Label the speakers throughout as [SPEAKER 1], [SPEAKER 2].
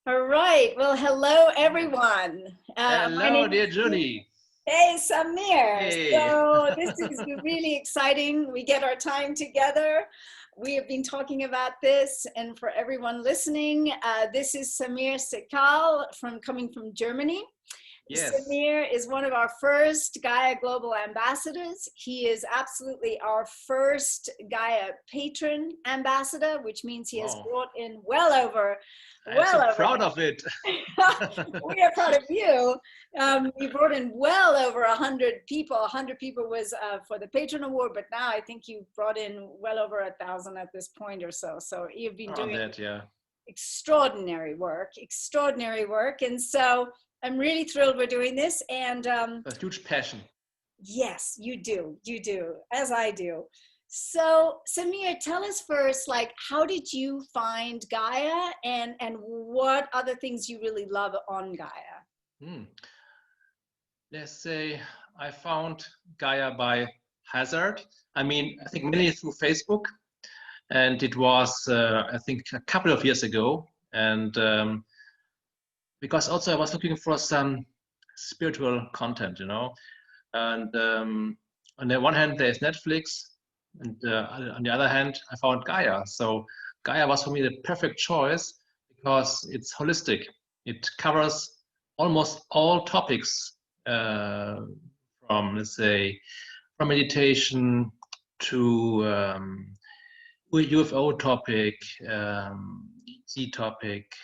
[SPEAKER 1] All right. Well, hello, everyone. My
[SPEAKER 2] Hello,
[SPEAKER 1] name
[SPEAKER 2] dear
[SPEAKER 1] is
[SPEAKER 2] Judy.
[SPEAKER 1] Hey, Samir.
[SPEAKER 2] Hey.
[SPEAKER 1] So this is really exciting. We get our time together. We have been talking about this, and for everyone listening, this is Samir Sekkal coming from Germany.
[SPEAKER 2] Yes.
[SPEAKER 1] Samir is one of our first Gaia Global Ambassadors. He is absolutely our first Gaia Patron Ambassador, which means he has
[SPEAKER 2] Wow.
[SPEAKER 1] brought in well over
[SPEAKER 2] I'm so
[SPEAKER 1] 100.
[SPEAKER 2] proud of it.
[SPEAKER 1] We are proud of you. You brought in well over 100 people. 100 people was for the Patron Award, but now I think you brought in well over 1,000 at this point or so. So you've been
[SPEAKER 2] Around
[SPEAKER 1] doing
[SPEAKER 2] that, yeah.
[SPEAKER 1] extraordinary work. And so I'm really thrilled we're doing this. And
[SPEAKER 2] A huge passion.
[SPEAKER 1] yes, you do, as I do. So Samir, tell us first, like, how did you find Gaia, and what other things you really love on Gaia?
[SPEAKER 2] Hmm. Let's say I found Gaia by hazard. I mean, I think mainly through Facebook, and it was, I think, a couple of years ago. And because also I was looking for some spiritual content, And on the one hand, there's Netflix, and on the other hand, I found Gaia. So Gaia was for me the perfect choice because it's holistic. It covers almost all topics, from, let's say, from meditation to UFO topic, ET topic,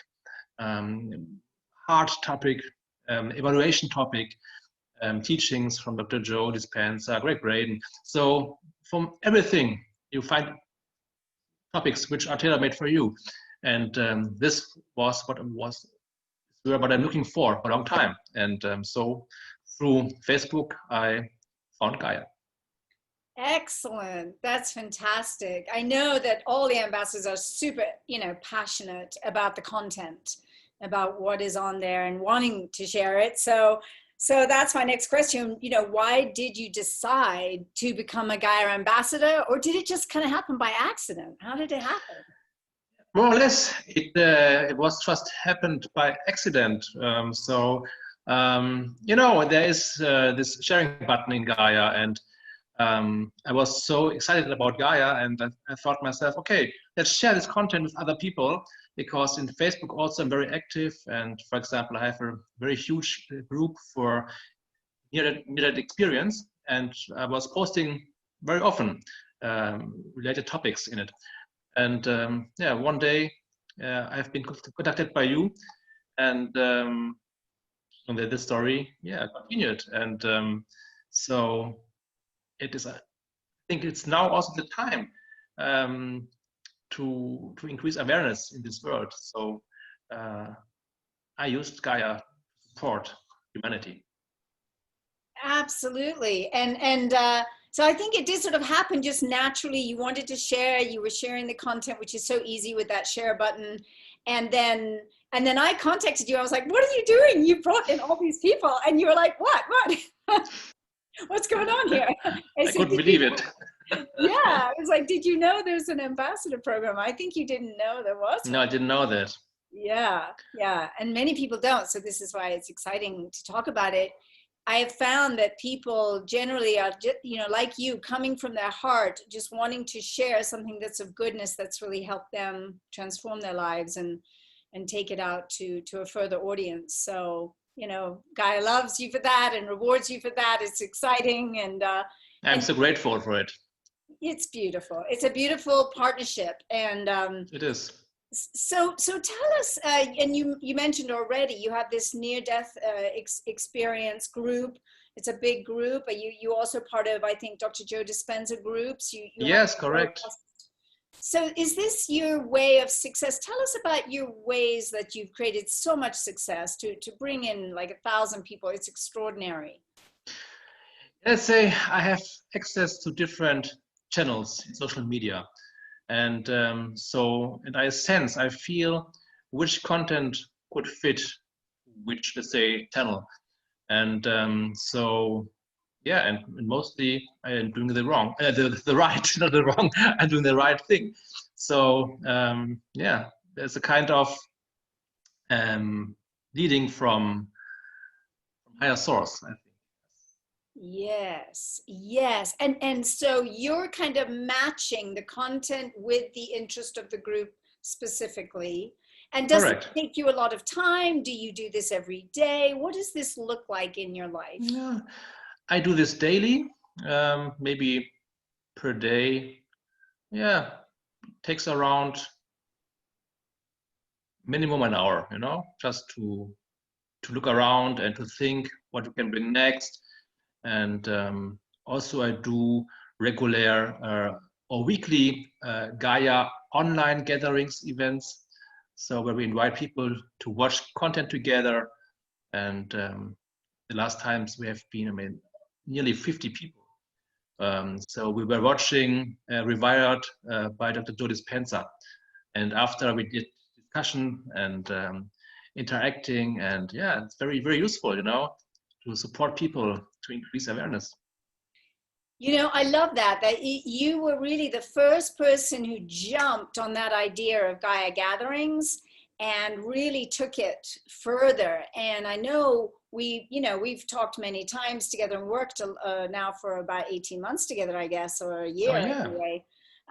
[SPEAKER 2] heart topic, evaluation topic, teachings from Dr. Joe Dispenza, Greg Braden. So from everything, you find topics which are tailor-made for you. And this was what I'm looking for a long time. And so through Facebook, I found Gaia.
[SPEAKER 1] Excellent. That's fantastic. I know that all the ambassadors are super, passionate about the content, about what is on there and wanting to share it. So that's my next question. Why did you decide to become a Gaia ambassador, or did it just kind of happen by accident? How did it happen?
[SPEAKER 2] More or less, it was just happened by accident. There is this sharing button in Gaia, and I was so excited about Gaia, and I thought myself, okay, let's share this content with other people, because in Facebook also I'm very active, and for example, I have a very huge group for near-death experience, and I was posting very often related topics in it. And one day I've been contacted by you, and the story, continued, and so it is. I think it's now also the time to increase awareness in this world. So I used Gaia to support humanity.
[SPEAKER 1] Absolutely. So I think it did sort of happen just naturally. You wanted to share, you were sharing the content, which is so easy with that share button. And then I contacted you. I was like, what are you doing? You brought in all these people. And you were like, what? What's going on here?
[SPEAKER 2] I couldn't believe it.
[SPEAKER 1] Yeah. I was like, did you know there's an ambassador program? I think you didn't know there was one.
[SPEAKER 2] No, I didn't know that.
[SPEAKER 1] Yeah. And many people don't. So this is why it's exciting to talk about it. I have found that people generally are, like you, coming from their heart, just wanting to share something that's of goodness, that's really helped them transform their lives and take it out to a further audience. So, Gaia loves you for that and rewards you for that. It's exciting.
[SPEAKER 2] I'm so grateful for it.
[SPEAKER 1] It's beautiful. It's a beautiful partnership. And
[SPEAKER 2] it is.
[SPEAKER 1] So tell us, and you mentioned already, you have this near-death experience group. It's a big group. You also part of, I think, Dr. Joe Dispenza groups.
[SPEAKER 2] Yes, correct.
[SPEAKER 1] So is this your way of success? Tell us about your ways that you've created so much success to bring in like 1,000 people. It's extraordinary.
[SPEAKER 2] Let's say I have access to different channels in social media. And I feel which content could fit which, let's say, channel. And and mostly I am doing the wrong, the right, not the wrong, I'm doing the right thing. So there's a kind of leading from higher source, I think.
[SPEAKER 1] Yes, yes. And so you're kind of matching the content with the interest of the group specifically. And does it
[SPEAKER 2] Correct.
[SPEAKER 1] take you a lot of time? Do you do this every day? What does this look like in your life?
[SPEAKER 2] Yeah, I do this daily, maybe per day. Yeah, takes around minimum an hour, you know, just to look around and to think what we can bring next. And also I do regular or weekly Gaia online gatherings events. So where we invite people to watch content together. And the last times we have been, I mean, nearly 50 people. So we were watching Rewired by Dr. Joe Dispenza. And after we did discussion and interacting, and yeah, it's very, very useful, you know, to support people to increase awareness.
[SPEAKER 1] You know, I love that you were really the first person who jumped on that idea of Gaia gatherings and really took it further. And I know we've talked many times together and worked now for about 18 months together, I guess, or a year
[SPEAKER 2] Oh yeah,
[SPEAKER 1] anyway.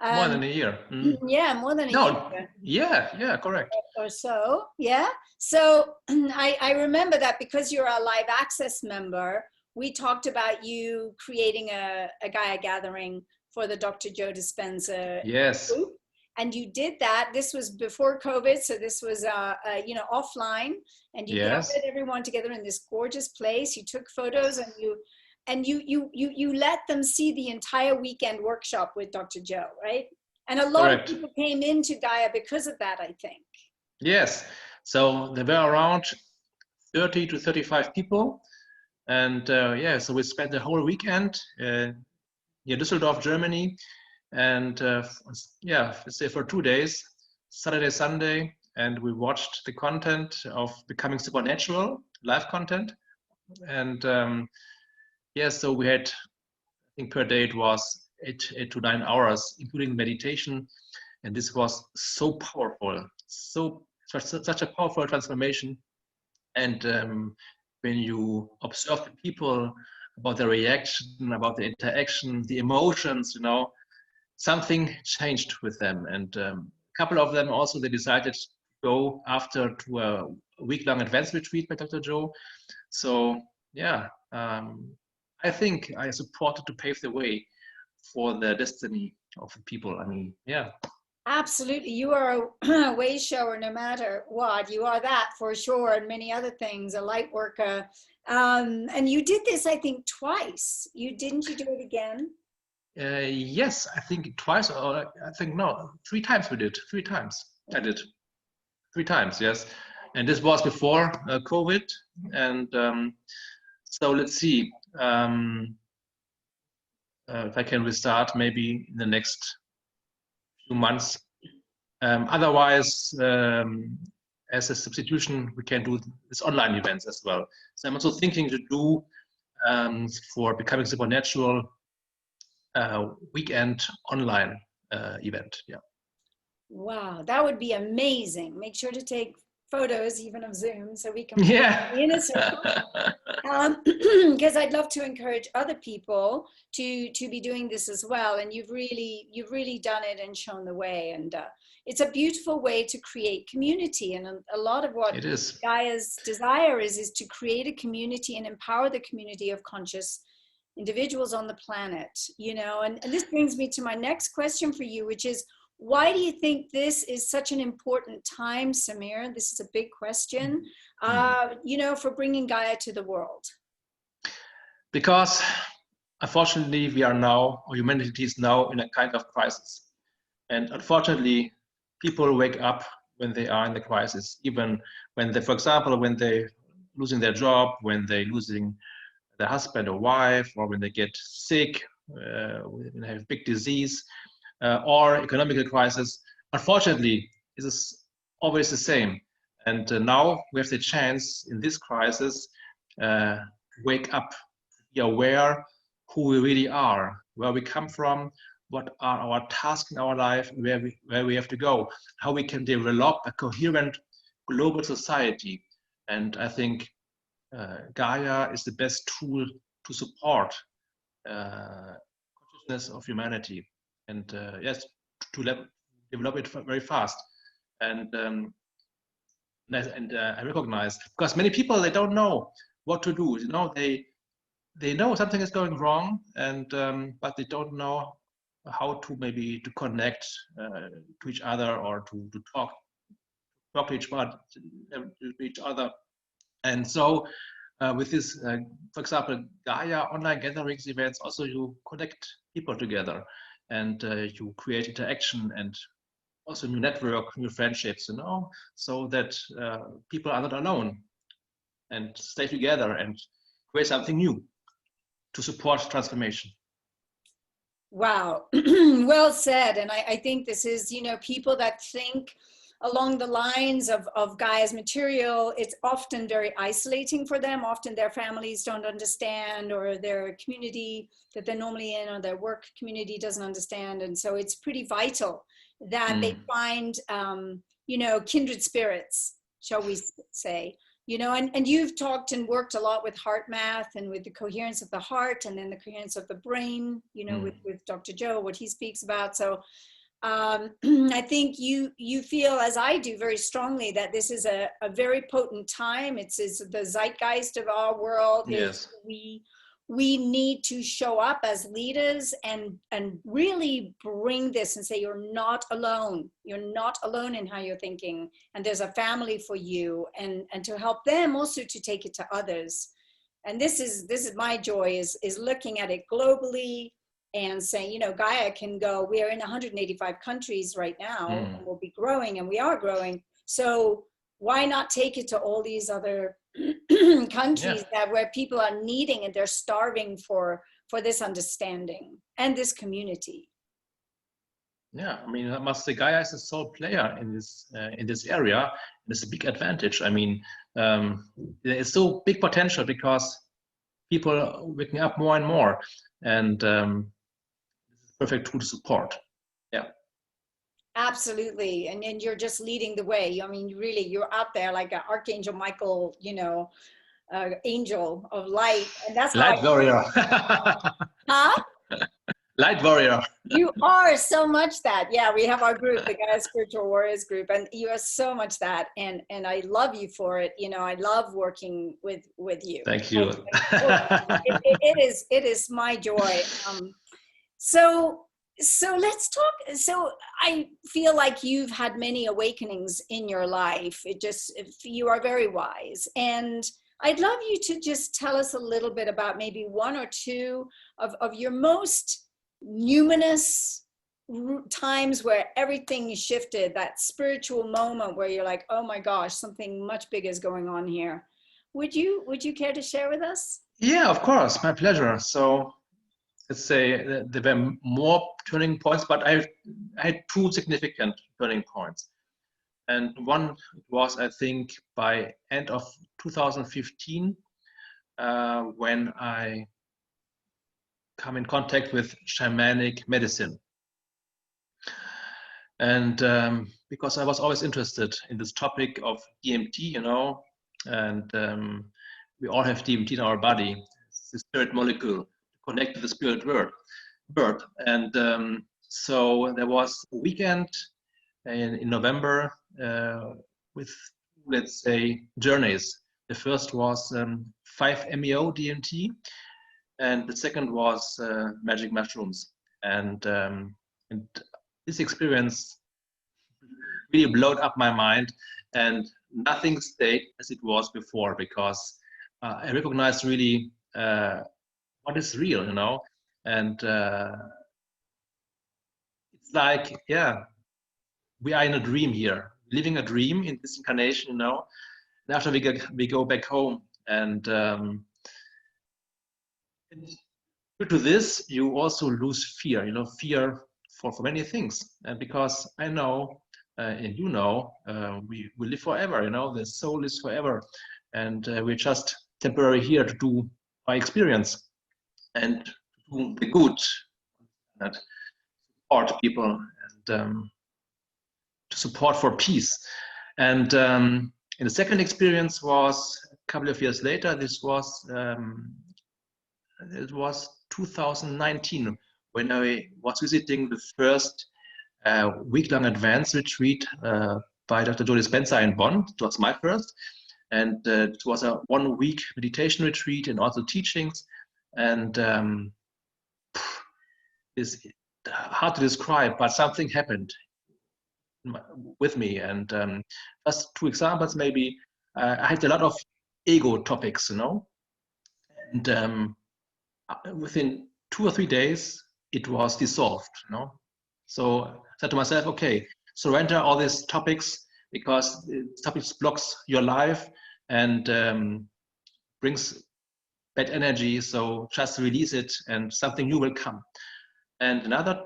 [SPEAKER 2] more than a year.
[SPEAKER 1] Yeah, more than a
[SPEAKER 2] No,
[SPEAKER 1] year.
[SPEAKER 2] yeah, correct.
[SPEAKER 1] Or so, yeah. So I remember that because you're a live access member, we talked about you creating a Gaia gathering for the Dr. Joe Dispenza
[SPEAKER 2] Yes,
[SPEAKER 1] group. And you did that. This was before COVID, so this was offline. And you
[SPEAKER 2] yes,
[SPEAKER 1] gathered everyone together in this gorgeous place. You took photos and you let them see the entire weekend workshop with Dr. Joe, right? And a lot of
[SPEAKER 2] correct.
[SPEAKER 1] people came into Gaia because of that, I think.
[SPEAKER 2] Yes, so there were around 30 to 35 people. And yeah, so we spent the whole weekend near Düsseldorf, Germany. And yeah, let's say for 2 days, Saturday, Sunday, and we watched the content of Becoming Supernatural, live content. And yeah, so we had, I think per day it was 8 to 9 hours, including meditation. And this was so powerful, such a powerful transformation. And when you observe the people, about their reaction, about the interaction, the emotions, you know, something changed with them. And a couple of them also, they decided to go after to a week-long advanced retreat by Dr. Joe. So yeah, I think I supported to pave the way for the destiny of the people. I mean, yeah.
[SPEAKER 1] Absolutely. You are a way shower no matter what. You are that for sure, and many other things, a light worker. And you did this, I think, twice. Didn't you do it again?
[SPEAKER 2] Yes, I think twice, or I think no, 3 times we did. 3 times I did. 3 times, yes. And this was before COVID. And so let's see if I can restart maybe in the next few months. Otherwise, as a substitution, we can do this online events as well. So I'm also thinking to do for Becoming Supernatural weekend online event. Yeah.
[SPEAKER 1] Wow, that would be amazing. Make sure to take photos even of Zoom so we can
[SPEAKER 2] Yeah.
[SPEAKER 1] be in a circle. Because I'd love to encourage other people to be doing this as well. And you've really done it and shown the way. And it's a beautiful way to create community. And a lot of what
[SPEAKER 2] It is.
[SPEAKER 1] Gaia's desire is to create a community and empower the community of conscious individuals on the planet, you know. And this brings me to my next question for you, which is, why do you think this is such an important time, Samir? This is a big question, you know, for bringing Gaia to the world.
[SPEAKER 2] Because unfortunately, we are now, or humanity is now in a kind of crisis. And unfortunately, people wake up when they are in the crisis, even when they, for example, when they're losing their job, when they're losing their husband or wife, or when they get sick, when they have big disease, or economical crisis. Unfortunately, it is always the same. And now we have the chance in this crisis to wake up, be aware who we really are, where we come from, what are our tasks in our life, where we have to go, how we can develop a coherent global society. And I think Gaia is the best tool to support consciousness of humanity, and yes, to develop it very fast. And I recognize, because many people, they don't know what to do. You know, they know something is going wrong, and but they don't know how to maybe to connect to each other, or to talk to each other. And so with this, for example, Gaia online gatherings events, also you connect people together, and you create interaction, and also new network, new friendships, you know, so that people are not alone, and stay together and create something new to support transformation.
[SPEAKER 1] Wow, well said. And I think this is, you know, people that think along the lines of Gaia's material, it's often very isolating for them. Often their families don't understand, or their community that they're normally in, or their work community doesn't understand. And so it's pretty vital that they find, you know, kindred spirits, shall we say. You know, and you've talked and worked a lot with heart math, and with the coherence of the heart, and then the coherence of the brain, you know, with Dr. Joe, what he speaks about. So I think you feel, as I do, very strongly that this is a very potent time. It's the zeitgeist of our world.
[SPEAKER 2] Yes.
[SPEAKER 1] We need to show up as leaders and really bring this and say, you're not alone. You're not alone in how you're thinking. And there's a family for you, and to help them also to take it to others. And this is my joy, is looking at it globally and saying, you know, Gaia can go, we are in 185 countries right now, and we'll be growing, and we are growing. So why not take it to all these other countries where people are needing, and they're starving for this understanding and this community?
[SPEAKER 2] Yeah, I mean, I must say, Gaia is a sole player in this area, and it's a big advantage. I mean, there is so big potential, because people are waking up more and more, and it's a perfect tool to support. Yeah.
[SPEAKER 1] Absolutely. And you're just leading the way. I mean, really, you're out there like an Archangel Michael, you know, angel of light. And that's how
[SPEAKER 2] Light warrior.
[SPEAKER 1] Huh?
[SPEAKER 2] Light warrior.
[SPEAKER 1] You are so much that. Yeah, we have our group, the Gaia Spiritual Warriors group, and you are so much that. And I love you for it. You know, I love working with you.
[SPEAKER 2] Thank you.
[SPEAKER 1] It is my joy. So let's talk. So I feel like you've had many awakenings in your life. You are very wise. And I'd love you to just tell us a little bit about maybe one or two of your most numinous times where everything shifted, that spiritual moment where you're like, oh my gosh, something much bigger is going on here. Would you care to share with us?
[SPEAKER 2] Yeah, of course, my pleasure. So let's say there were more turning points, but I had two significant turning points. And one was, I think, by end of 2015, when I come in contact with shamanic medicine. And because I was always interested in this topic of DMT, you know, and we all have DMT in our body. It's the spirit molecule connected to the spirit world. And so there was a weekend in November with, let's say, journeys. The first was 5-MeO DMT, and the second was magic mushrooms. And this experience really blowed up my mind, and nothing stayed as it was before, because I recognized really what is real, you know. And it's like, yeah, we are in a dream here, living a dream in this incarnation, you know. And after we go back home, and due to this, you also lose fear, you know, fear for many things. And because I know, and you know, we live forever, you know, the soul is forever. And we're just temporary here to do our experience and do the good, and support people, and to support for peace. And And the second experience was a couple of years later. It was 2019 when I was visiting the first week-long advanced retreat by Dr. Joe Dispenza in Bonn. It was my first. And it was a 1-week meditation retreat and also teachings. And it's hard to describe, but something happened with me. And just 2 examples, maybe. I had a lot of ego topics, and within 2 or 3 days, it was dissolved, So I said to myself, okay, surrender all these topics, because topics blocks your life and brings bad energy. So just release it and something new will come. And another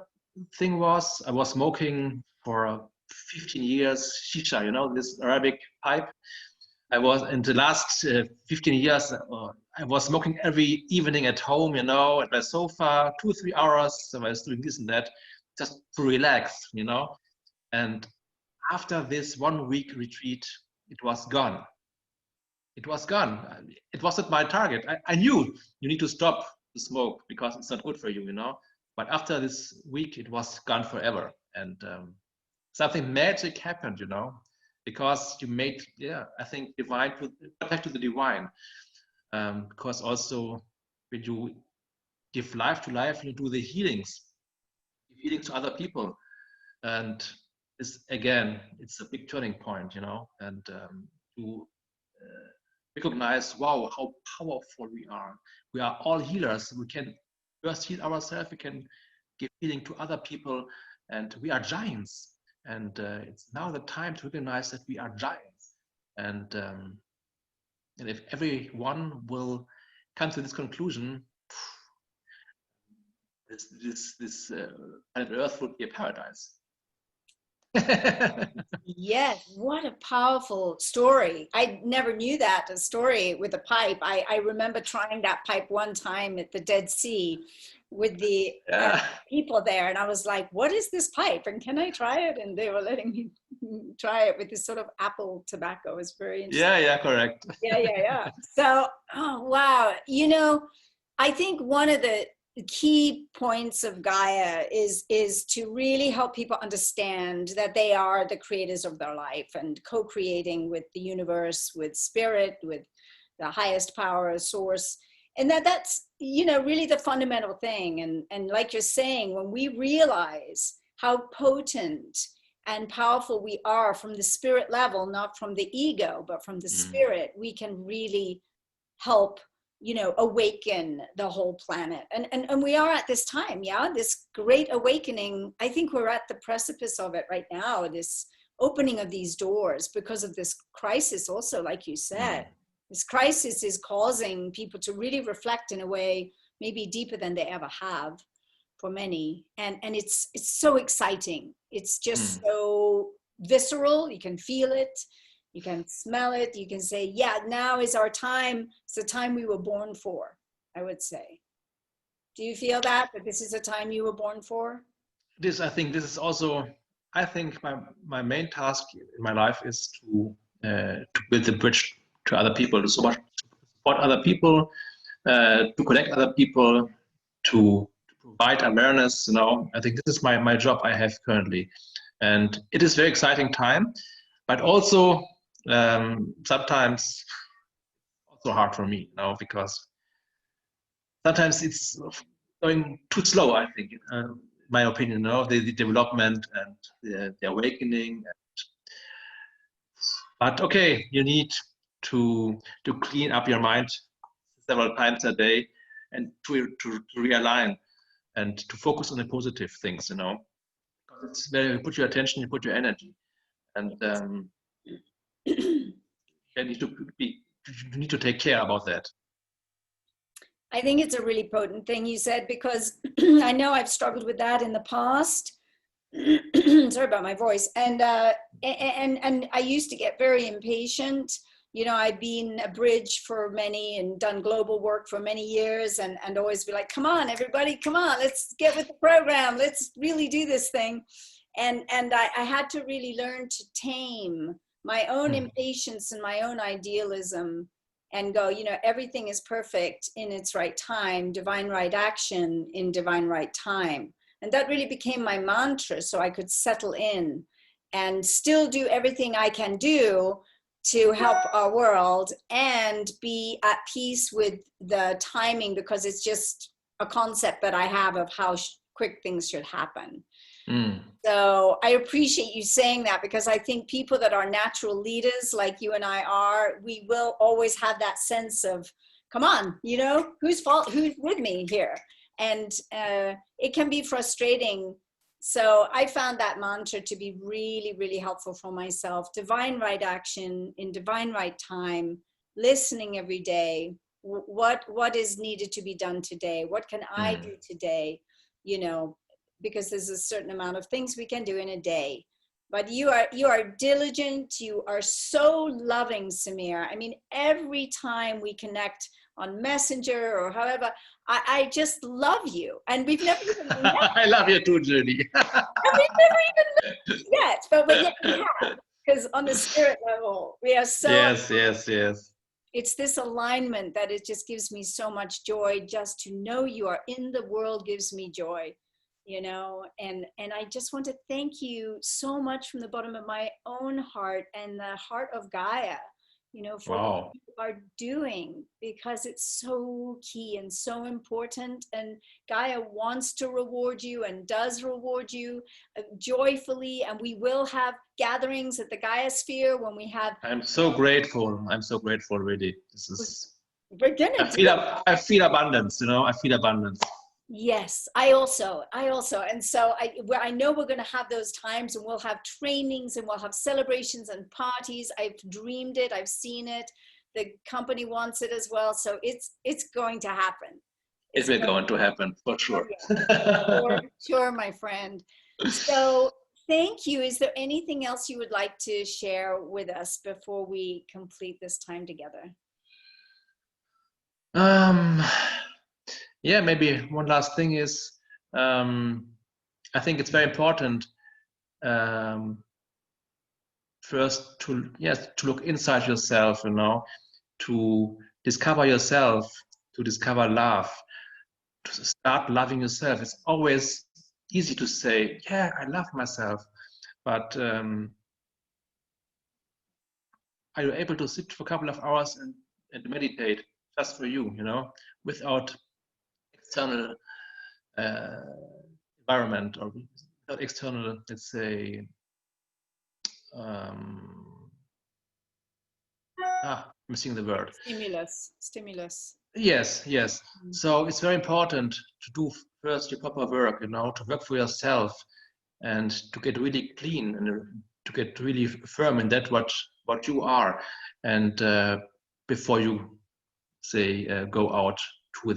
[SPEAKER 2] thing was, I was smoking for 15 years, shisha, this Arabic pipe. I was in the last 15 years, I was smoking every evening at home, at my sofa, 2-3 hours. So I was doing this and that just to relax, And after this 1-week retreat, it was gone. It was gone. It wasn't my target. I knew you need to stop the smoke because it's not good for you, But after this week, it was gone forever. And something magic happened, because you made, I think, divine, back to the divine. Because also when you give life to life, you do the healings to other people. And it's a big turning point, and to recognize, wow, how powerful we are. We are all healers. We can first heal ourselves, we can give healing to other people, and we are giants. And it's now the time to recognize that we are giants. And if everyone will come to this conclusion, this planet Earth would be a paradise.
[SPEAKER 1] Yes, what a powerful story. I never knew that, a story with a pipe. I remember trying that pipe one time at the Dead Sea with the people there, and I was like, what is this pipe and can I try it? And they were letting me try it with this sort of apple tobacco. It was very interesting.
[SPEAKER 2] Yeah, correct.
[SPEAKER 1] Yeah. So, oh wow, I think one of the key points of Gaia is to really help people understand that they are the creators of their life and co-creating with the universe, with spirit, with the highest power source. And that's, really the fundamental thing. And like you're saying, when we realize how potent and powerful we are from the spirit level, not from the ego, but from the spirit, we can really help awaken the whole planet. And we are at this time, this great awakening. I think we're at the precipice of it right now, this opening of these doors because of this crisis also, like you said. This crisis is causing people to really reflect in a way maybe deeper than they ever have for many. And it's so exciting. It's just so visceral. You can feel it. You can smell it. You can say, yeah, now is our time. It's the time we were born for, I would say. Do you feel that this is a time you were born for?
[SPEAKER 2] I think this is also, my main task in my life is to build the bridge to other people, to support other people, to connect other people, to provide awareness. I think this is my job I have currently. And it is a very exciting time, but also sometimes also hard for me, because sometimes it's going too slow, I think, in my opinion, the development and the awakening. But okay, you need to clean up your mind several times a day and to realign and to focus on the positive things, because it's where you put your attention, you put your energy. And you need to take care about that.
[SPEAKER 1] I think it's a really potent thing you said, because I know I've struggled with that in the past. Sorry about my voice. And I used to get very impatient. I've been a bridge for many and done global work for many years, and always be like, come on, everybody, come on, let's get with the program. Let's really do this thing. And I had to really learn to tame my own impatience and my own idealism and go, you know, everything is perfect in its right time, divine right action in divine right time. And that really became my mantra, so I could settle in and still do everything I can do to help our world and be at peace with the timing, because it's just a concept that I have of how quick things should happen. So I appreciate you saying that, because I think people that are natural leaders like you and I are, we will always have that sense of, come on, you know, who's with me here? And it can be frustrating. So I found that mantra to be really, really helpful for myself. Divine right action in divine right time, listening every day. What is needed to be done today? What can I do today? You know, because there's a certain amount of things we can do in a day. But you are diligent. You are so loving, Samir. I mean, every time we connect on Messenger or however, I just love you. And we've never even met.
[SPEAKER 2] I love you too, Judy.
[SPEAKER 1] And we've never even met yet, but yet we have. Because on the spirit level, we are so.
[SPEAKER 2] Yes.
[SPEAKER 1] It's this alignment that it just gives me so much joy. Just to know you are in the world gives me joy. You know, and I just want to thank you so much from the bottom of my own heart and the heart of Gaia, you know, for what you are doing, because it's so key and so important. And Gaia wants to reward you and does reward you joyfully. And we will have gatherings at the Gaia Sphere when we have.
[SPEAKER 2] I'm so grateful. I'm so grateful, really. This is.
[SPEAKER 1] We're gonna
[SPEAKER 2] I feel abundance, you know. I feel abundance.
[SPEAKER 1] Yes, I also, and so I know we're going to have those times, and we'll have trainings and we'll have celebrations and parties. I've dreamed it, I've seen it. The company wants it as well, so it's going to happen.
[SPEAKER 2] It's going to happen for sure.
[SPEAKER 1] For sure, my friend. So thank you. Is there anything else you would like to share with us before we complete this time together?
[SPEAKER 2] Yeah, maybe one last thing is, I think it's very important first to look inside yourself, you know, to discover yourself, to discover love, to start loving yourself. It's always easy to say, yeah, I love myself, but are you able to sit for a couple of hours and meditate just for you, you know, without external environment or without external, let's say, missing the word.
[SPEAKER 1] Stimulus.
[SPEAKER 2] Yes. So it's very important to do first your proper work, you know, to work for yourself and to get really clean and to get really firm in that what you are, and before you say go out to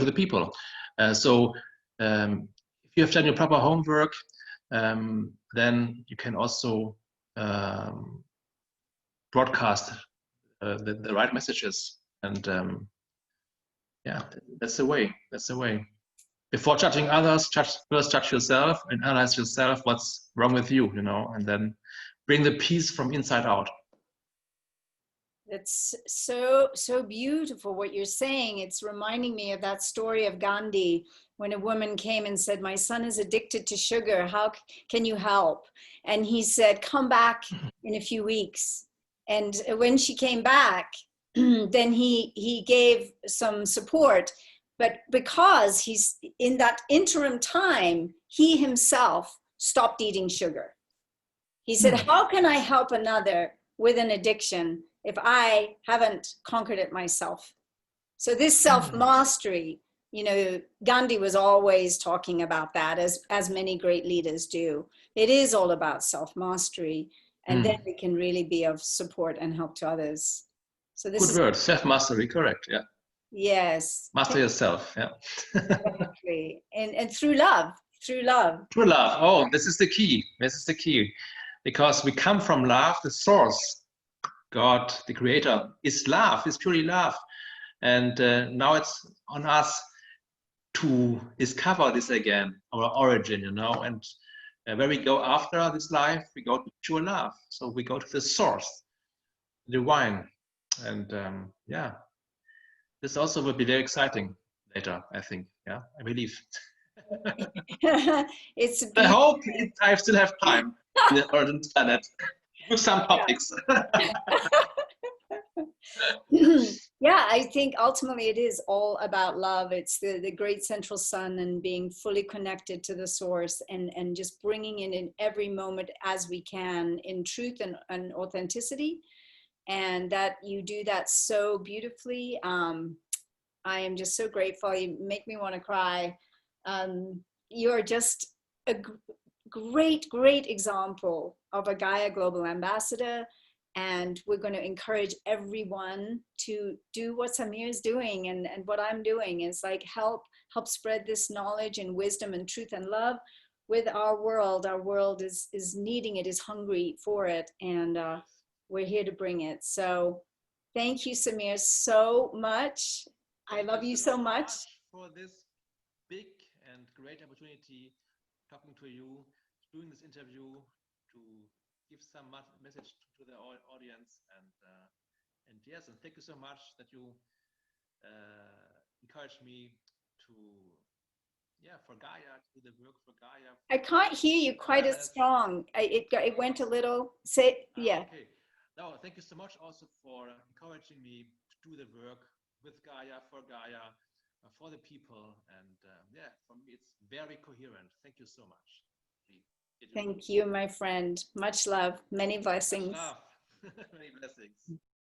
[SPEAKER 2] the people. So if you have done your proper homework, then you can also broadcast the right messages, and that's the way. Before judging others, first judge yourself and analyze yourself, what's wrong with you, you know, and then bring the peace from inside out.
[SPEAKER 1] It's so beautiful what you're saying. It's reminding me of that story of Gandhi, when a woman came and said, my son is addicted to sugar. How can you help? And he said, come back in a few weeks. And when she came back, then he gave some support. But because he's in that interim time, he himself stopped eating sugar. He said, how can I help another with an addiction if I haven't conquered it myself? So this self-mastery, you know, Gandhi was always talking about that, as many great leaders do. It is all about self-mastery, and then we can really be of support and help to others. So this
[SPEAKER 2] good word, self-mastery, correct, yeah.
[SPEAKER 1] Yes.
[SPEAKER 2] Master yourself, yeah.
[SPEAKER 1] Exactly. And through love.
[SPEAKER 2] Oh, this is the key. Because we come from love. The source, God, the creator, is love, is purely love. And now it's on us to discover this again, our origin, you know, and where we go after this life, we go to pure love. So we go to the source, the divine. And yeah, this also will be very exciting later, I think. Yeah, I believe.
[SPEAKER 1] It's
[SPEAKER 2] I hope I still have time on the planet with some topics.
[SPEAKER 1] Yeah, I think ultimately it is all about love. It's the great central sun and being fully connected to the source, and just bringing in every moment as we can in truth and authenticity. And that you do that so beautifully. I am just so grateful. You make me want to cry. You're just a great example of a Gaia Global Ambassador. And we're going to encourage everyone to do what Samir is doing, and what I'm doing is like help spread this knowledge and wisdom and truth and love with our world. Our world is needing it, is hungry for it, and we're here to bring it. So thank you, Samir, so much. I love you so much
[SPEAKER 2] for this big and great opportunity, talking to you, doing this interview, to give some message to the audience, and yes, and thank you so much that you encouraged me to, yeah, for Gaia, to do the work for Gaia.
[SPEAKER 1] I can't hear you quite as strong. It went a little, say, yeah.
[SPEAKER 2] Okay. No, thank you so much also for encouraging me to do the work with Gaia, for the people. And yeah, for me, it's very coherent. Thank you so much.
[SPEAKER 1] Thank you, my friend. Much love. Many blessings.
[SPEAKER 2] Much love. Many blessings.